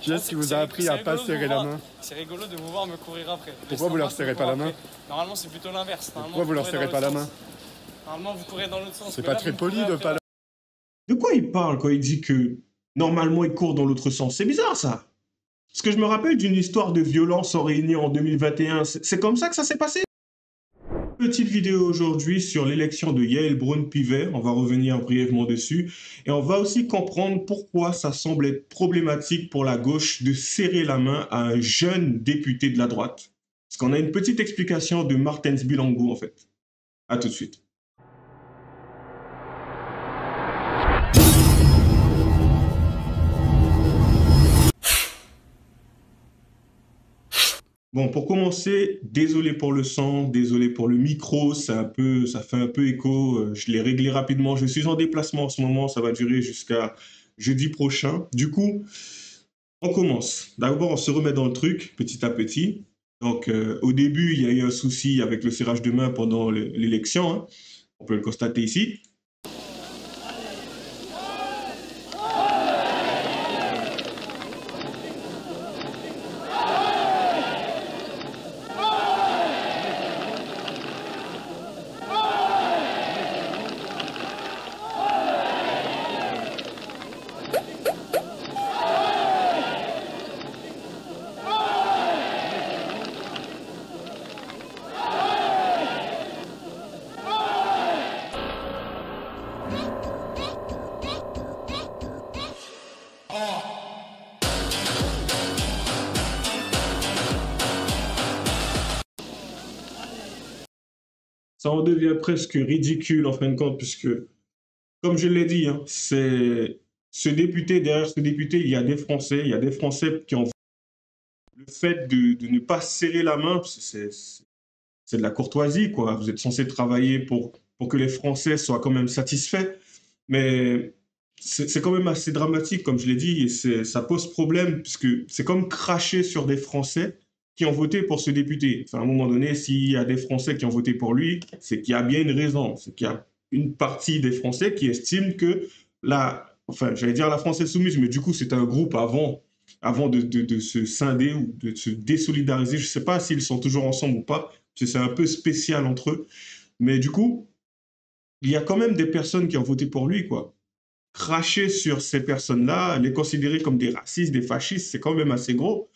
Jess qui vous a appris à pas serrer la main. C'est rigolo de vous voir me courir après. Pourquoi vous leur serrez pas la main? Normalement, c'est plutôt l'inverse. Pourquoi vous leur serrez pas la main? Normalement, vous courez dans l'autre sens. C'est pas très poli de pas... De quoi il parle quand il dit que normalement il court dans l'autre sens? C'est bizarre ça. Parce que je me rappelle d'une histoire de violence en Réunion en 2021. C'est comme ça que ça s'est passé? Petite vidéo aujourd'hui sur l'élection de Yaël Braun-Pivet. On va revenir brièvement dessus. Et on va aussi comprendre pourquoi ça semble être problématique pour la gauche de serrer la main à un jeune député de la droite. Parce qu'on a une petite explication de Martens Bilangou en fait. À tout de suite. Bon, pour commencer, désolé pour le son, désolé pour le micro, ça fait un peu écho, je l'ai réglé rapidement, je suis en déplacement en ce moment, ça va durer jusqu'à jeudi prochain. Du coup, on commence. D'abord, on se remet dans le truc, petit à petit. Donc, au début, il y a eu un souci avec le serrage de main pendant l'élection, hein. On peut le constater ici. Ça en devient presque ridicule en fin de compte, puisque, comme je l'ai dit, hein, derrière ce député, il y a des Français qui ont le fait de ne pas serrer la main, c'est de la courtoisie, quoi. Vous êtes censé travailler pour que les Français soient quand même satisfaits, mais c'est quand même assez dramatique, comme je l'ai dit, et ça pose problème, puisque c'est comme cracher sur des Français qui ont voté pour ce député. Enfin, à un moment donné, s'il y a des Français qui ont voté pour lui, c'est qu'il y a bien une raison. C'est qu'il y a une partie des Français qui estiment que j'allais dire la France est soumise, mais du coup, c'est un groupe avant de se scinder ou de se désolidariser. Je ne sais pas s'ils sont toujours ensemble ou pas, parce que c'est un peu spécial entre eux. Mais du coup, il y a quand même des personnes qui ont voté pour lui, quoi. Cracher sur ces personnes-là, les considérer comme des racistes, des fascistes, c'est quand même assez gros.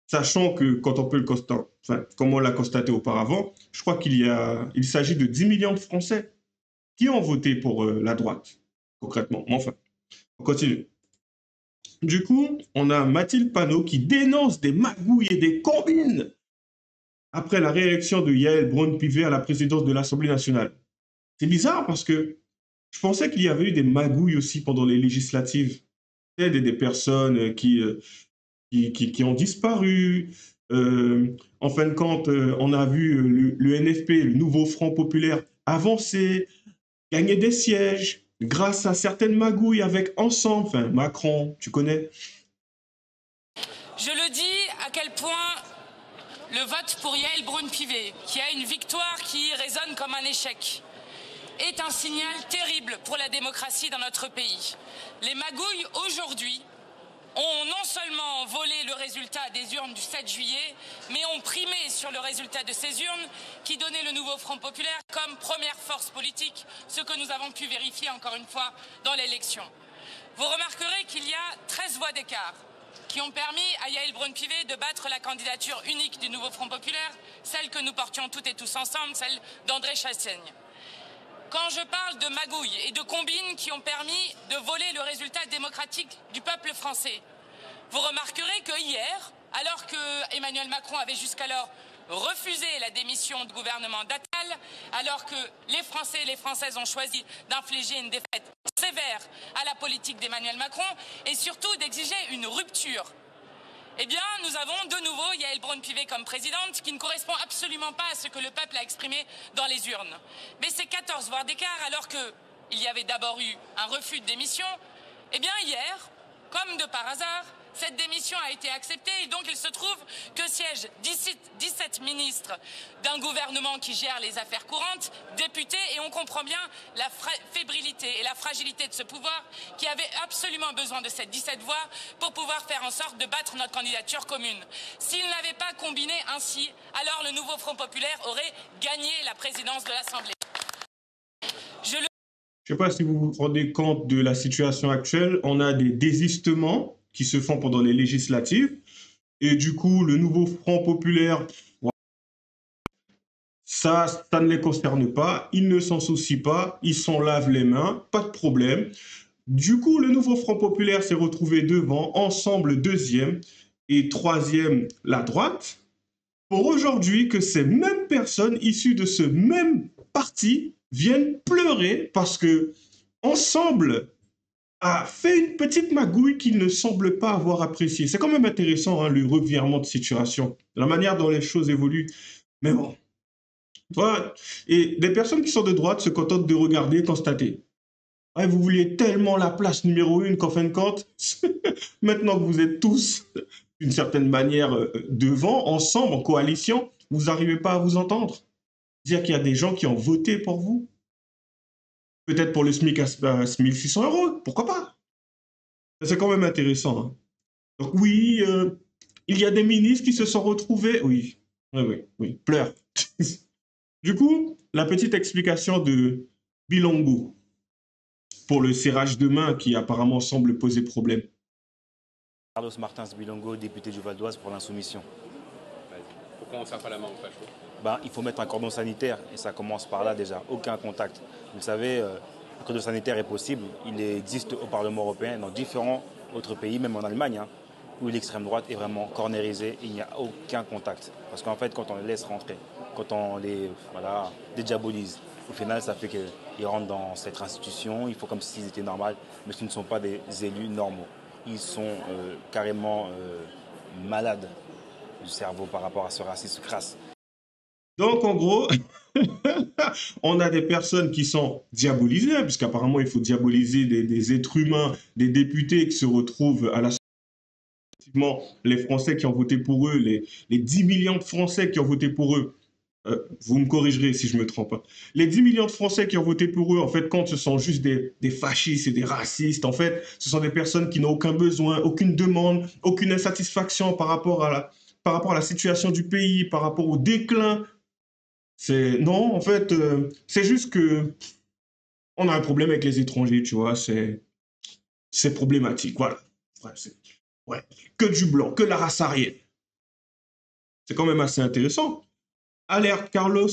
Sachant que, quand on peut le constater, enfin, comme on l'a constaté auparavant, je crois il s'agit de 10 millions de Français qui ont voté pour la droite, concrètement. Enfin, on continue. Du coup, on a Mathilde Panot qui dénonce des magouilles et des combines après la réélection de Yaël Braun-Pivet à la présidence de l'Assemblée nationale. C'est bizarre parce que je pensais qu'il y avait eu des magouilles aussi pendant les législatives. Des personnes qui ont disparu. En fin de compte, on a vu le NFP, le nouveau Front populaire, avancer, gagner des sièges grâce à certaines magouilles avec Ensemble, enfin Macron, tu connais. Je le dis à quel point le vote pour Yaël Braun-Pivet, qui a une victoire qui résonne comme un échec, est un signal terrible pour la démocratie dans notre pays. Les magouilles aujourd'hui ont non seulement volé le résultat des urnes du 7 juillet, mais ont primé sur le résultat de ces urnes qui donnait le nouveau Front populaire comme première force politique, ce que nous avons pu vérifier encore une fois dans l'élection. Vous remarquerez qu'il y a 13 voix d'écart qui ont permis à Yaël Braun-Pivet de battre la candidature unique du nouveau Front populaire, celle que nous portions toutes et tous ensemble, celle d'André Chassaigne. Quand je parle de magouilles et de combines qui ont permis de voler le résultat démocratique du peuple français, vous remarquerez que hier, alors que Emmanuel Macron avait jusqu'alors refusé la démission du gouvernement d'Attal, alors que les Français et les Françaises ont choisi d'infliger une défaite sévère à la politique d'Emmanuel Macron et surtout d'exiger une rupture, eh bien, nous avons de nouveau Yaël Braun-Pivet comme présidente qui ne correspond absolument pas à ce que le peuple a exprimé dans les urnes. Mais ces 14 voix d'écart, alors qu'il y avait d'abord eu un refus de démission, eh bien hier, comme de par hasard, Cette démission a été acceptée et donc il se trouve que siègent 17 ministres d'un gouvernement qui gère les affaires courantes, députés, et on comprend bien la fébrilité et la fragilité de ce pouvoir qui avait absolument besoin de ces 17 voix pour pouvoir faire en sorte de battre notre candidature commune. S'il n'avait pas combiné ainsi, alors le nouveau Front populaire aurait gagné la présidence de l'Assemblée. Je ne sais pas si vous vous rendez compte de la situation actuelle. On a des désistements qui se font pendant les législatives. Et du coup, le nouveau Front populaire, ça ne les concerne pas. Ils ne s'en soucient pas. Ils s'en lavent les mains. Pas de problème. Du coup, le nouveau Front populaire s'est retrouvé devant, ensemble deuxième et troisième la droite. Pour aujourd'hui, que ces mêmes personnes issues de ce même parti viennent pleurer parce que Ensemble a fait une petite magouille qu'ils ne semblent pas avoir appréciée. C'est quand même intéressant, hein, le revirement de situation, la manière dont les choses évoluent. Mais bon, toi, et des personnes qui sont de droite se contentent de regarder, constater. Ah, vous vouliez tellement la place numéro 1 qu'en fin de compte, maintenant que vous êtes tous, d'une certaine manière, devant, ensemble, en coalition, vous n'arrivez pas à vous entendre. Dire qu'il y a des gens qui ont voté pour vous. Peut-être pour le SMIC à 1600 €, pourquoi pas? C'est quand même intéressant. Hein. Donc oui, il y a des ministres qui se sont retrouvés. Oui, pleure. Du coup, la petite explication de Bilongo pour le serrage de main qui apparemment semble poser problème. Carlos Martins Bilongo, député du Val d'Oise pour l'Insoumission. Pourquoi on ne serre pas la main au facho? Il faut mettre un cordon sanitaire et ça commence par là déjà, aucun contact. Vous savez, le cordon sanitaire est possible, il existe au Parlement européen, dans différents autres pays, même en Allemagne, hein, où l'extrême droite est vraiment cornérisée, il n'y a aucun contact. Parce qu'en fait, quand on les laisse rentrer, quand on les dédiabolise, au final, ça fait qu'ils rentrent dans cette institution, il faut comme s'ils étaient normaux, mais ce ne sont pas des élus normaux. Ils sont carrément malades du cerveau par rapport à ce racisme crasse. Donc, en gros, on a des personnes qui sont diabolisées, hein, puisqu'apparemment, il faut diaboliser des êtres humains, des députés qui se retrouvent à l'Assemblée. Effectivement, les Français qui ont voté pour eux, les 10 millions de Français qui ont voté pour eux, vous me corrigerez si je me trompe. Hein. Les 10 millions de Français qui ont voté pour eux, en fait, quand ce sont juste des fascistes et des racistes, en fait, ce sont des personnes qui n'ont aucun besoin, aucune demande, aucune insatisfaction par rapport à la situation du pays, par rapport au déclin. Non, en fait, c'est juste que on a un problème avec les étrangers, tu vois, c'est problématique, voilà. Ouais, que du blanc, que la race arrière. C'est quand même assez intéressant. Alerte Carlos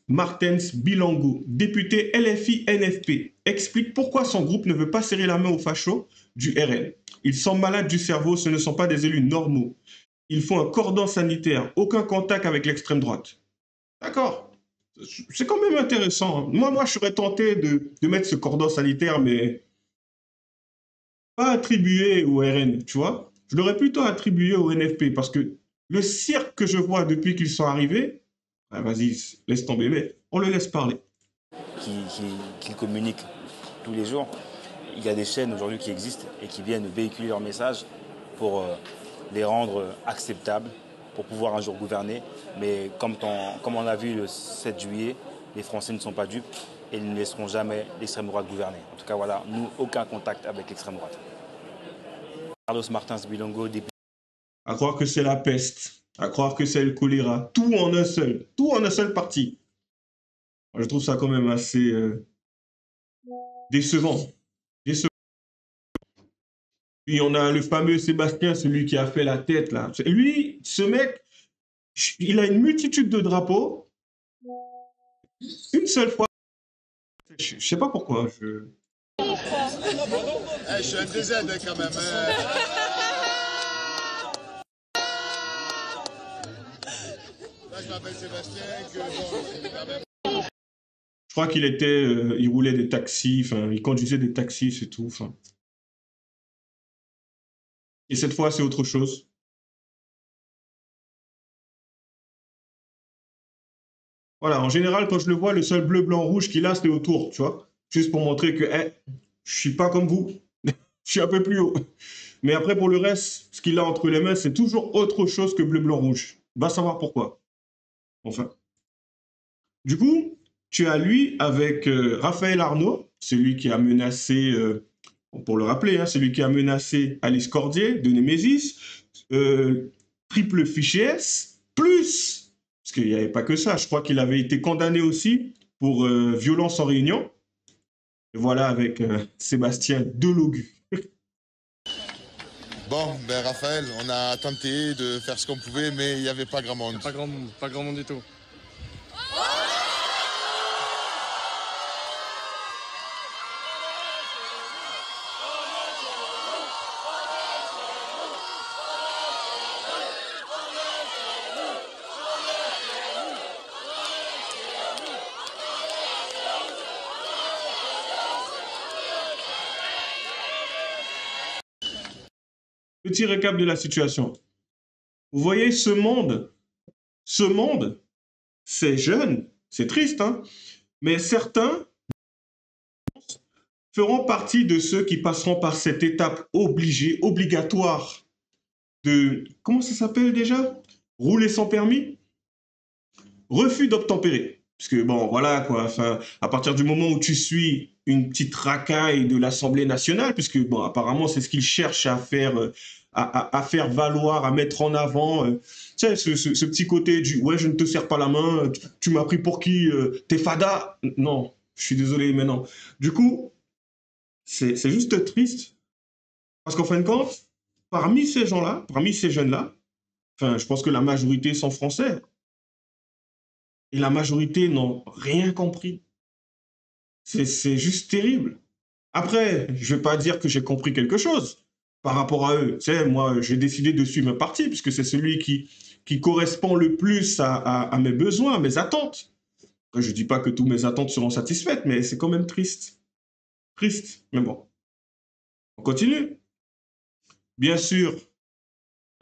Martins Bilongo, député LFI-NFP, explique pourquoi son groupe ne veut pas serrer la main aux fachos du RN. Ils sont malades du cerveau, ce ne sont pas des élus normaux. Il faut un cordon sanitaire, aucun contact avec l'extrême droite. D'accord. C'est quand même intéressant. Moi, je serais tenté de mettre ce cordon sanitaire, mais pas attribué au RN, tu vois. Je l'aurais plutôt attribué au NFP, parce que le cirque que je vois depuis qu'ils sont arrivés, ah, vas-y, laisse tomber, mais on le laisse parler. Qui communiquent tous les jours. Il y a des chaînes aujourd'hui qui existent et qui viennent véhiculer leurs messages pour les rendre acceptables, pour pouvoir un jour gouverner. Mais comme on l'a vu le 7 juillet, les Français ne sont pas dupes et ils ne laisseront jamais l'extrême droite gouverner. En tout cas, voilà, nous, aucun contact avec l'extrême droite. Carlos Martins Bilongo, député. À croire que c'est la peste, à croire que c'est le choléra, tout en un seul parti. Je trouve ça quand même assez décevant. Puis on a le fameux Sébastien, celui qui a fait la tête là. Lui, ce mec, il a une multitude de drapeaux. Une seule fois. Je sais pas pourquoi. Je suis un DZ quand même. Là, je m'appelle Sébastien. Je crois qu'il il roulait des taxis, enfin, il conduisait des taxis, c'est tout. Enfin. Et cette fois, c'est autre chose. Voilà, en général, quand je le vois, le seul bleu, blanc, rouge qu'il a, c'est autour, tu vois. Juste pour montrer que, je suis pas comme vous. Je suis un peu plus haut. Mais après, pour le reste, ce qu'il a entre les mains, c'est toujours autre chose que bleu, blanc, rouge. Va savoir pourquoi. Enfin. Du coup, tu as lui avec Raphaël Arnaud, celui qui a menacé, pour le rappeler, hein, celui qui a menacé Alice Cordier de Némésis, triple fichier S, plus, parce qu'il n'y avait pas que ça, je crois qu'il avait été condamné aussi pour violence en réunion. Et voilà avec Sébastien Delogu. Bon, ben Raphaël, on a tenté de faire ce qu'on pouvait, mais il n'y avait pas grand monde. Pas grand monde du tout. Petit récap de la situation. Vous voyez ce monde, c'est jeune, c'est triste, hein, mais certains feront partie de ceux qui passeront par cette étape obligatoire de, comment ça s'appelle déjà? Rouler sans permis? Refus d'obtempérer. Parce que bon, voilà quoi, enfin, à partir du moment où tu suis une petite racaille de l'Assemblée nationale, puisque bon, apparemment c'est ce qu'ils cherchent à faire, à faire valoir, à mettre en avant, tu sais, ce petit côté du ouais, je ne te serre pas la main, tu m'as pris pour qui, t'es fada? Non, je suis désolé, mais non. Du coup, c'est juste triste, parce qu'en fin de compte, parmi ces gens-là, parmi ces jeunes-là, enfin, je pense que la majorité sont français. Et la majorité n'ont rien compris. C'est juste terrible. Après, je ne vais pas dire que j'ai compris quelque chose par rapport à eux. Tu sais, moi, j'ai décidé de suivre un parti puisque c'est celui qui correspond le plus à mes besoins, à mes attentes. Après, je ne dis pas que toutes mes attentes seront satisfaites, mais c'est quand même triste. Triste, mais bon. On continue. Bien sûr,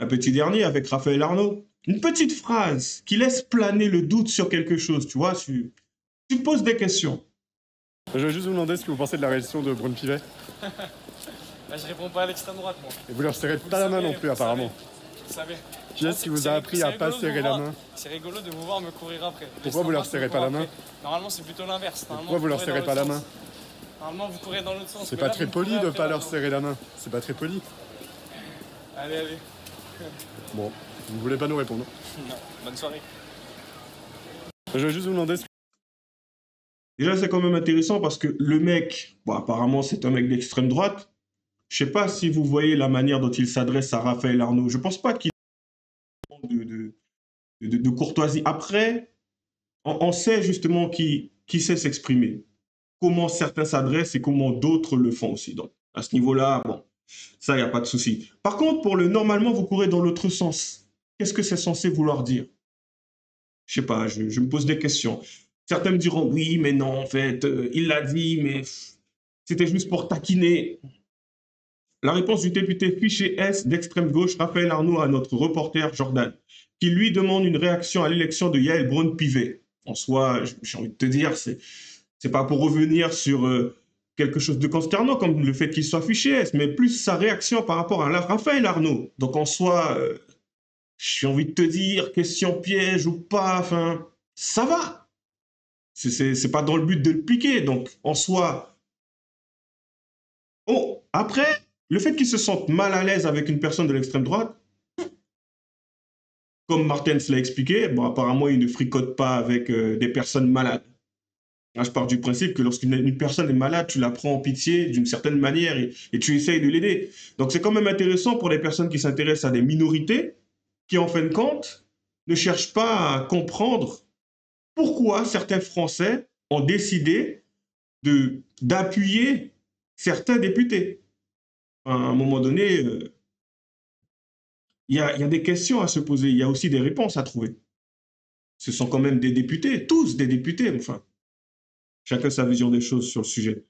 un petit dernier avec Raphaël Arnaud. Une petite phrase qui laisse planer le doute sur quelque chose, tu vois, tu te poses des questions. Je vais juste vous demander ce que vous pensez de la réaction de Brune Pivet. Bah, je réponds pas à l'extrême droite, moi. Et vous leur serrez pas la main non plus, apparemment. Vous savez. Qui est-ce qui vous a appris à pas serrer la main? C'est rigolo de vous voir me courir après. Pourquoi vous leur serrez pas la main? Normalement, c'est plutôt l'inverse. Pourquoi vous leur serrez pas la main? Normalement, vous courez dans l'autre sens. C'est pas très poli de pas leur serrer la main. C'est pas très poli. Allez. Bon, vous ne voulez pas nous répondre. Non, bonne soirée. Je vais juste vous demander ce que... Déjà, c'est quand même intéressant parce que le mec, bon, apparemment, c'est un mec d'extrême droite. Je sais pas si vous voyez la manière dont il s'adresse à Raphaël Arnaud. Je pense pas qu'il de courtoisie. Après, on sait justement qui sait s'exprimer. Comment certains s'adressent et comment d'autres le font aussi. Donc, à ce niveau-là, bon, ça, il n'y a pas de souci. Par contre, pour le normalement, vous courez dans l'autre sens. Qu'est-ce que c'est censé vouloir dire? Je sais pas, je me pose des questions. Certains me diront, oui, mais non, en fait, il l'a dit, mais c'était juste pour taquiner. La réponse du député fiché S d'extrême gauche, Raphaël Arnaud, à notre reporter Jordan, qui lui demande une réaction à l'élection de Yael Braun-Pivet. En soi, j'ai envie de te dire, c'est pas pour revenir sur quelque chose de consternant comme le fait qu'il soit fiché S, mais plus sa réaction par rapport à Raphaël Arnaud. Donc en soi, j'ai envie de te dire, question piège ou pas, enfin, ça va. C'est pas dans le but de le piquer. Donc en soi, oh, après, le fait qu'il se sente mal à l'aise avec une personne de l'extrême droite, comme Martens l'a expliqué, bon, apparemment, il ne fricote pas avec des personnes malades. Là, je pars du principe que lorsqu'une personne est malade, tu la prends en pitié d'une certaine manière et tu essayes de l'aider. Donc, c'est quand même intéressant pour les personnes qui s'intéressent à des minorités qui, en fin de compte, ne cherchent pas à comprendre pourquoi certains Français ont décidé d'appuyer certains députés. À un moment donné, il y a des questions à se poser, il y a aussi des réponses à trouver. Ce sont quand même des députés, tous des députés, enfin. Chacun sa vision des choses sur le sujet.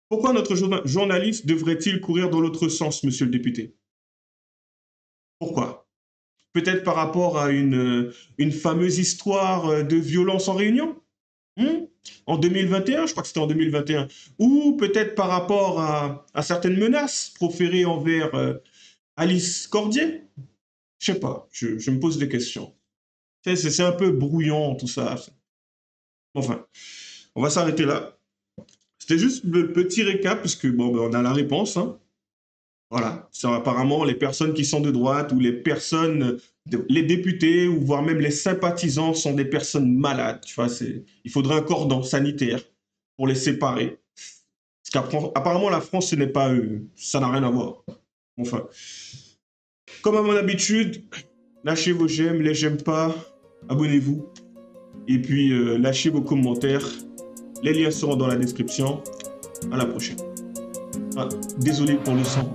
Pourquoi notre journaliste devrait-il courir dans l'autre sens, monsieur le député? Pourquoi? Peut-être par rapport à une fameuse histoire de violence en réunion en 2021, je crois que c'était en 2021, ou peut-être par rapport à certaines menaces proférées envers Alice Cordier? Je sais pas, je me pose des questions. C'est un peu brouillon tout ça. Enfin, on va s'arrêter là. C'était juste le petit récap, puisque bon, ben, on a la réponse. Hein. Voilà. Apparemment, les personnes qui sont de droite ou les personnes, les députés ou voire même les sympathisants sont des personnes malades. Tu vois, il faudrait un cordon sanitaire pour les séparer. Parce qu'apparemment, la France, ce n'est pas eux. Ça n'a rien à voir. Enfin, comme à mon habitude, lâchez vos j'aime, les j'aime pas, abonnez-vous. Et puis, lâchez vos commentaires. Les liens seront dans la description. À la prochaine. Ah, désolé pour le son.